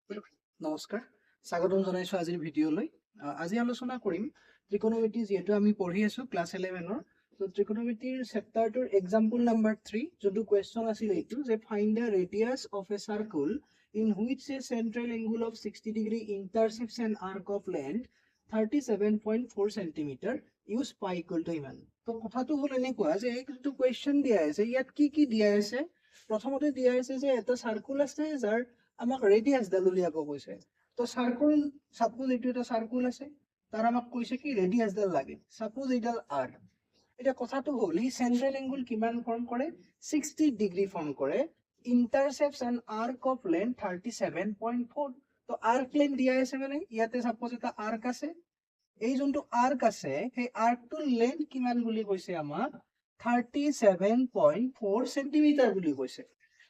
নমস্কাৰ, স্বাগতম জনাইছো আজিৰ ভিডিঅ'লৈ। আজি আলোচনা কৰিম ত্ৰিকোণমিতি, যিহেতু আমি পঢ়ি আছো ক্লাছ 11ৰ। তো ত্ৰিকোণমিতিৰ চেপ্টাৰটোৰ এক্সাম্পল নাম্বাৰ 3, যোনটো কুৱেশ্যন আছিল এইটো যে find the radius of a circle in which a central angle of 60 degree intercepts an arc of length 37.4 centimetre use pi equal to ইমান। তো কথাটো হ'ল এনেকুৱা যে এইটো কুৱেশ্যন দিয়া আছে, ইয়াত কি দিয়া আছে। প্ৰথমতে দিয়া আছে যে এটা চাৰ্কুল আছে যাৰ আমাক ৰেডিয়াছ ডাল উলিয়াব কৈছে। তো চাৰ্কুল, সাপোজ এইটো এটা চাৰ্কুল আছে, তাৰ আমাক কৈছে কি ৰেডিয়াছ ডাল লাগে। সাপোজ এইডাল আৰ। এতিয়া কথাটো হ'ল ই চেন্ট্ৰেল এংগুল কিমান ফৰ্ম কৰে, 60 ডিগ্ৰী ফৰ্ম কৰে। ইণ্টাৰচেপ্টছ এন আৰ্ক অফ লেন্থ 37.4। তো আৰ্ক লেন্থ দিয়া আছে, মানে ইয়াতে সাপোজ এটা আৰ্ক আছে। এই যোনটো আৰ্ক আছে সেই আৰ্কটোৰ লেন্থ কিমান বুলি কৈছে আমাক, 37.4 সেন্টিমিটাৰ বুলি কৈছে।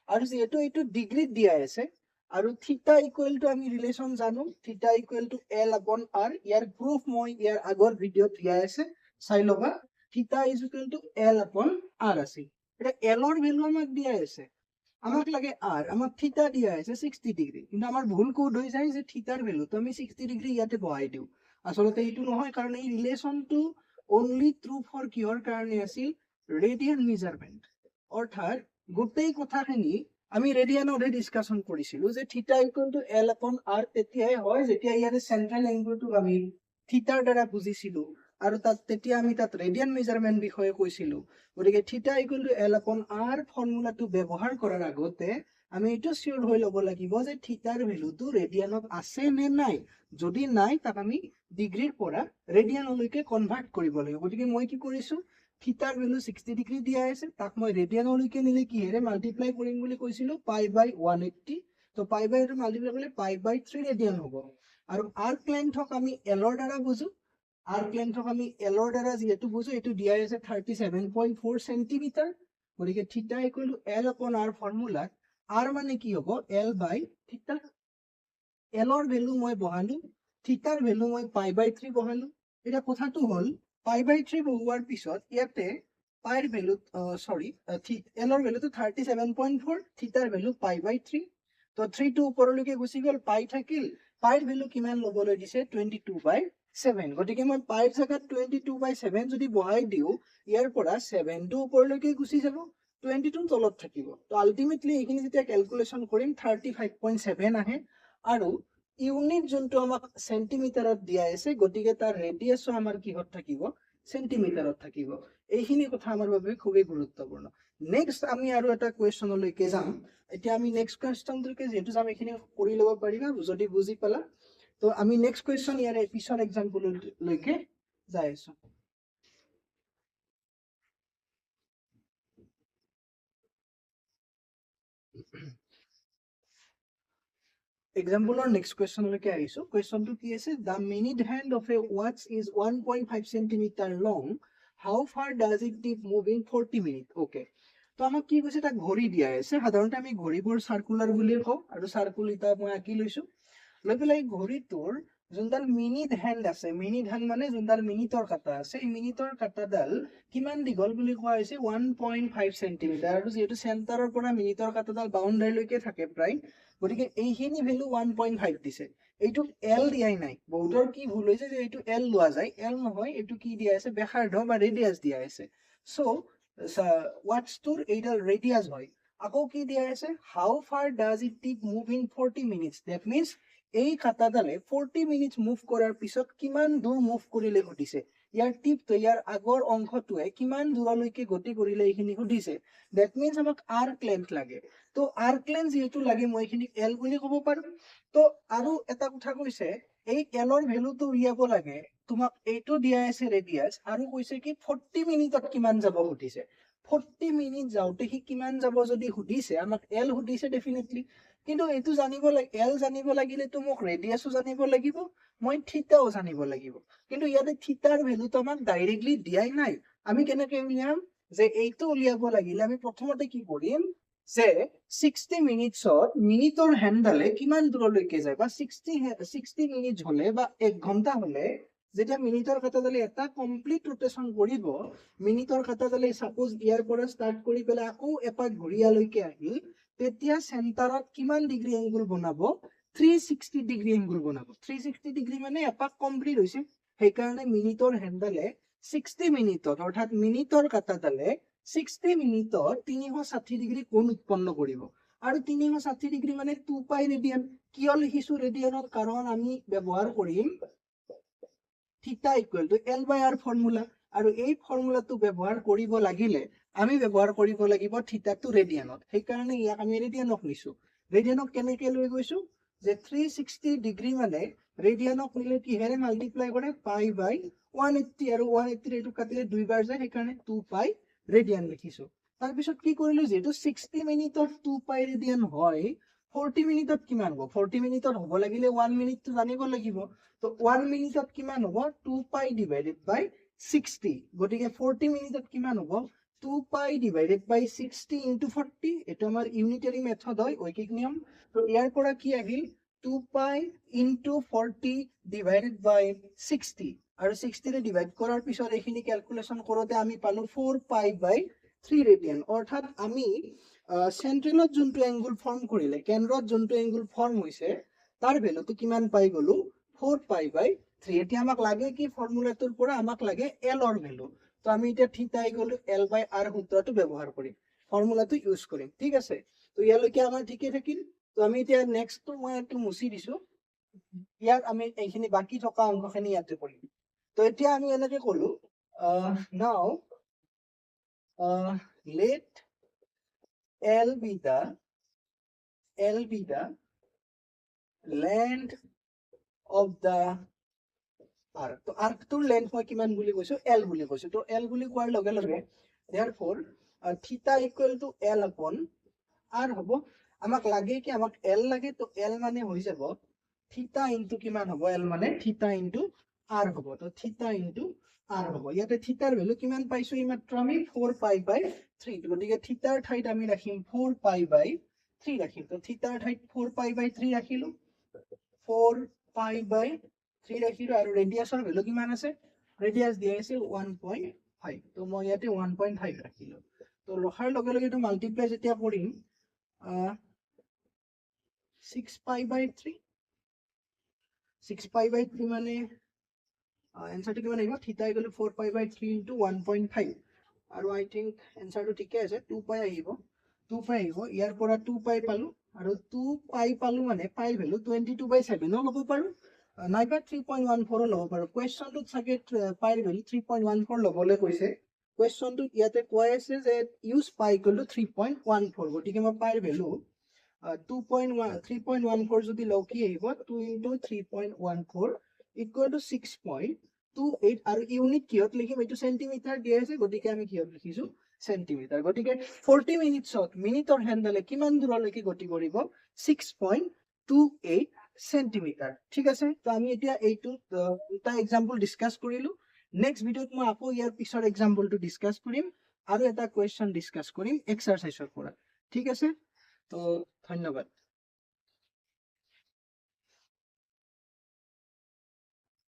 আৰু যিহেতু এইটো ডিগ্ৰীত দিয়া আছে আৰু থিটা ইকুৱেল টু আমি ৰিলেশ্যন জানো, থিটা ইকুৱেল টু এল আপন আৰ। ইয়াৰ প্ৰুফ মই ইয়াৰ আগৰ ভিডিঅ'ত দিয়া আছে, চাই ল'বা। থিটা ইজ ইকুৱেল টু এল আপন আৰ আছিল। এতিয়া এলৰ ভেলু আমাক দিয়া আছে, আমাক লাগে আৰ, আমাক থিটা দিয়া আছে 60 ডিগ্ৰী। কিন্তু আমাৰ ভুল ক'ত হৈ যায় যে থিটাৰ ভেলুটো আমি 60 ডিগ্ৰী ইয়াতে বহাই দিওঁ। আচলতে এইটো নহয়, কাৰণ এই ৰিলেশ্যনটো অনলি ট্ৰু ফৰ কিহৰ কাৰণে আছিল, ৰেডিয়ান মেজাৰমেণ্ট। অৰ্থাৎ গোটেই কথাখিনি আমি ৰেডিয়ানৰে ডিছকাশ্যন কৰিছিলো যে থিটা ইকুৱেল টু এল আপন আৰ তেতিয়াই হয় যেতিয়া ইয়াৰে চেন্ট্ৰেল এংগুলটোক আমি থিটাৰ দ্বাৰা বুজিছিলো, আৰু তেতিয়া আমি তাত ৰেডিয়ান মেজাৰমেণ্ট বিষয়ে কৈছিলো। গতিকে থিটা ইকুৱেল টু এল আপন আৰ ফৰ্মুলাটো ব্যৱহাৰ কৰাৰ আগতে আমি এইটো চিয়ৰ হৈ ল'ব লাগিব যে থিটাৰ ভেলুটো ৰেডিয়ানত আছে নে নাই। যদি নাই, তাক আমি ডিগ্ৰীৰ পৰা ৰেডিয়ানলৈকে কনভাৰ্ট কৰিব লাগিব। গতিকে মই কি কৰিছো, থিটাৰ ভেলু 60 ডিগ্ৰী দিয়া আছে, তাক মই ৰেডিয়ানলৈকে নিলে কিহেৰে মাল্টিপ্লাই কৰিম বুলি কৈছিলো, পাই বাই 180। তো পাই বাই এইটো মাল্টিপ্লাই কৰিলে পাই বাই 3 ৰেডিয়ান হ'ব। আৰু আৰ্ক লেন্থক আমি এলৰ দ্বাৰা বুজো। আৰ্ক লেন্থক আমি এলৰ দ্বাৰা যিহেতু বুজো, এইটো দিয়া আছে 37.4 সেন্টিমিটাৰ। গতিকে থিটা ইকুৱেল টু এল আপন আৰ ফৰ্মুলাত আৰ মানে কি হ'ব, এল বাই থিটা। এলৰ ভেলু মই বহালো, থিটাৰ ভেলু মই পাই বাই 3 বহালো। এতিয়া কথাটো হ'ল পাই বাই 3 বহুৱাৰ পিছত ইয়াতে পাইৰ ভেলু এলৰ ভেলুটো 37.4, থিটাৰ ভেলু পাই বাই 3। তো 3 টো ওপৰলৈকে গুচি গ'ল, পাই থাকিল। পাইৰ ভেলু কিমান ল'বলৈ দিছে, 22/7। গতিকে মই পাইৰ জাগাত 22/7 যদি বহাই দিওঁ, ইয়াৰ পৰা 7 টো ওপৰলৈকে গুচি যাব, 22 তলত থাকিব। তো আল্টিমেটলি এইখিনি যেতিয়া কেলকুলেশ্যন কৰিম 35.7 আহে। আৰু ইউনিট যোনটো আমাক চেণ্টিমিটাৰত দিয়া আছে, গতিকে তাৰ ৰেডিয়াছো আমাৰ কিহত থাকিব, চেণ্টিমিটাৰত থাকিব। এইখিনি কথা আমাৰ বাবে খুবেই গুৰুত্বপূৰ্ণ। নেক্সট আমি আৰু এটা কুৱেশ্যনলৈকে যাম। এতিয়া আমি নেক্সট কুৱেশ্যনটোকে যিহেতু যাম, এইখিনি কৰি ল'ব পাৰিবা যদি বুজি পালা। তো আমি নেক্সট কুৱেশ্যন ইয়াৰে পিছৰ এক্সাম্পললৈকে যাই আছো। এক্সাম্পলৰ নেক্সট কুৱেশ্যনলৈকে আহিছো। কুৱেশ্যনটো কি আছে, the minute hand of a watch is 1.5 centimetre long, how far does it tip move in 40 minute. Okay, তো আমাক কি কৈছে, তাক ঘড়ী দিয়া আছে। সাধাৰণতে আমি ঘড়ীবোৰ চাৰ্কুলাৰ বুলিয়ে কওঁ, আৰু চাৰ্কুল এটা মই আঁকি লৈছো। লৈ পেলাই ঘড়ীটোৰ যোনডাল মিনিট হেণ্ড আছে, মিনিট হেণ্ড মানে যোনডাল মিনিটৰ কাটা আছে, এই মিনিটৰ কাটাডাল কিমান দীঘল বুলি কোৱা হৈছে, 1.5 সেন্টিমিটাৰ। আৰু যিহেতু চেণ্টাৰৰ পৰা মিনিটৰ কাটাডাল বাউণ্ডাৰীলৈকে থাকে প্ৰায়, গতিকে এইখিনি ভেলু 1.5 দিছে। এইটোক এল দিয়াই নাই। বহুতৰ কি ভুল হৈছে যে এইটো এল লোৱা যায়, এল নহয়, এইটো কি দিয়া আছে, ব্যাসাৰ্ধ বা ৰেডিয়াছ দিয়া আছে। চ' ৱাটছটোৰ এইডাল ৰেডিয়াছ হয়। আকৌ কি দিয়া আছে, হাউ far does it tip move in 40 minutes. That means এই কাটাডালে 40 মিনিটছ মুভ কৰাৰ পিছত কিমান দূৰ মুভ কৰিলে সুধিছে। ইয়াৰ টিপটো, ইয়াৰ আগৰ অংশটোৱে কিমান দূৰলৈকে গতি কৰিলে এইখিনি সুধিছে। ডেট মিনছ আমাক আৰ্ক লেন্থ লাগে। তো আৰ্ক লেন্থ যিহেতু লাগে, মই এইখিনিক এল বুলি ক'ব পাৰো। তো আৰু এটা কথা কৈছে, এই এলৰ ভেলুটো উলিয়াব লাগে। তোমাক এইটো দিয়া আছে ৰেডিয়াছ, আৰু কৈছে কি 40 মিনিটত কিমান যাব সুধিছে। 40 মিনিট যাওঁতে সি কিমান যাব যদি সুধিছে, আমাক এল সুধিছে ডেফিনেটলি। কিন্তু এইটো জানিব লাগে, এল জানিব লাগিলেতো মোক ৰেডিয়াছো জানিব লাগিব, মই থিটাও জানিব লাগিব। কিন্তু ইয়াতে থিটাৰ ভেলুটো আমাক ডাইৰেক্টলি দিয়াই নাই। আমি কেনেকে উলিয়াম, যে এইটো উলিয়াব লাগিলে আমি প্ৰথমতে কি কৰিম, যে 60 মিনিটছত মিনিটৰ হেণ্ডডালে কিমান দূৰলৈকে যায়, বা 60 মিনিট হলে বা 1 ঘন্টা হলে যেতিয়া মিনিটৰ কাটাডালে এটা কমপ্লিট ৰোটেশন কৰিব, মিনিটৰ কাটাডালে সাপোজ ইয়াৰ পৰা ষ্টাৰ্ট কৰি পেলাই আকৌ এপাক ঘূৰিয়ালৈকে আহি তেতিয়া চেণ্টাৰত কিমান ডিগ্ৰী এংগুল বনাব, 360 ডিগ্ৰী এংগুল বনাব 360 ডিগ্ৰী মানে এপাক কমপ্লিট হৈছে সেইকাৰণে মিনিটৰ হেন্ডালে 60 মিনিটত অৰ্থাৎ মিনিটৰ কাটাডালে 60 মিনিটত 360 ডিগ্ৰী কোণ উৎপন্ন কৰিব আৰু 360 ডিগ্ৰী মানে 2 পাই ৰেডিয়ান কিয় লিখিছো ৰেডিয়ানত কাৰণ আমি ব্যৱহাৰ কৰিম theta equal to L by R formula আৰু এই ফৰ্মুলাটো ব্যৱহাৰ কৰিব লাগিলে আমি ব্যৱহাৰ কৰিব লাগিব থিটাটো ৰেডিয়ানত সেইকাৰণে ইয়াক আমি ৰেডিয়ানক নিছো ৰেডিয়ানক কেনেকৈ লৈ গৈছো যে 360 ডিগ্ৰী মানে ৰেডিয়ানক নিলে কিহেৰে মাল্টিপ্লাই কৰে পাই বাই 180 আৰু 180 এটো কাটিলে দুইবাৰ যায় সেইকাৰণে 2 পাই ৰেডিয়ান লিখিছো তাৰ পিছত কি কৰিলো যেটো 60 মিনিটত 2 পাই ৰেডিয়ান হয় 40 মিনিটত কিমান হ'ব 40 মিনিটত হ'ব লাগিলে 1 মিনিটটো জানিব লাগিব তো 1 মিনিটত কিমান হ'ব 2 পাই ডিভাইডেড বাই 60 গটিকে 40 মিনিটত কিমান হ'ব 2 পাই ডিভাইডেড বাই 60 ইনটু 40 এটো আমাৰ ইউনিটাৰী মেথড হয় ঐকিক নিয়ম তো ইয়াৰ পৰা কি আহিল 2 পাই ইনটু 40 ডিভাইডেড বাই 60 আৰু 60 ৰে ডিভাইড কৰাৰ পিছত এইখিনি ক্যালকুলেশন কৰোতে আমি পালো 4 পাই বাই 3 ৰেডিয়ান অৰ্থাৎ আমি সেন্ট্ৰেলত যোনটো এংগুল ফৰ্ম কৰিলে কেন্দ্ৰত যোনটো এংগুল ফৰ্ম হৈছে তাৰ ভ্যালুটো কিমান পাই গলো 4 পাই বাই 3 এতিয়া আমাক লাগে কি ফৰ্মুলাটোৰ পৰা আমাক লাগে L ৰ ভ্যালু তো আমি এটা theta equal to L by R সূত্ৰটো ব্যৱহাৰ কৰিম ফৰ্মুলাটো ইউজ কৰিম ঠিক আছে তো ইয়ালৈকে আমাৰ ঠিকে থাকিল তো আমি এতিয়া নেক্সটটো মই একটু মুছি দিছো ইয়াত আমি এইখিনি বাকি থকা অংশখিনি ইয়াতে কৰিম তো এতিয়া আমি এনেকে কলো নাও let L be the length of the arc তো arc tour length মই কিমান বুলি কৈছো L বুলি কৈছো তো L বুলি কোৱাৰ লগে লগে therefore theta equal to L upon R হ'ব আমাক লাগে কি আমাক L লাগে তো L মানে হৈ যাব theta into কিমান হ'ব L মানে theta into R হ'ব তো theta into R হ'ব ইয়াতে theta ৰ ভ্যালু কিমান পাইছো এইমাত্ৰ আমি 4 পাই বাই 3 গতিকে theta ৰ ঠাইত আমি ৰাখিম 4 পাই বাই 3 ৰাখিম তো theta ৰ ঠাইত 4 পাই বাই 3 ৰাখিলো 4 পাই বাই 3 ৰাখিলো আৰু ৰেডিয়াসৰ ভ্যালু কিমান আছে ৰেডিয়াস দিয়া আছে 1.5 তো মই ইয়াতে 1.5 ৰাখিলো তো ৰখাৰ লগে লগে তো মাল্টিপ্লাই যেতিয়া কৰিম 6 পাই বাই 3 6 পাই বাই 3 মানে এনসাৰটো কিমান আহিব থিটা equal two 4 pi by 3 into 1.5 আৰু আই থিংক এনসাৰটো ঠিকে আছে 2 পাই আহিব 2 পাই আহিব ইয়াৰ পৰা 2 পাই পালো আৰু 2 পাই পালো মানে পাই ভ্যালু 22/7 ও ল'ব পাৰো নাইবা 3.14 ল'ব পাৰো কোৱেশ্চনটো চাগে পাইৰ ভ্যালু 3.14 ল'বলৈ কৈছে কোৱেশ্চনটো ইয়াতে কৈ আছে যে ইউজ পাই ইকুৱেল টু 3.14 গতিকে মই পাইৰ ভ্যালু 3.14 যদি লও কি আহিব 2 into 3.14 equal to 6.28 আৰু ইউনিট কিহত লিখিম এইটো সেন্টিমিটাৰ দিয়া আছে গতিকে আমি কিহত লিখিছো সেন্টিমিটাৰ গতিকে 40 মিনিটছত মিনিটৰ হেন্ডালে কিমান দূৰলৈকে গতি কৰিব 6.28 সেন্টিমিটাৰ ঠিক আছে তো আমি এতিয়া এইটো দুটা এক্সাম্পল ডিসকাস কৰিলো নেক্সট ভিডিওত মই আকৌ ইয়াৰ পিছৰ এক্সাম্পলটো ডিসকাস কৰিম আৰু এটা কোৱেশ্চন ডিসকাস কৰিম এক্সাৰসাইজৰ পৰা ঠিক আছে তো ধন্যবাদ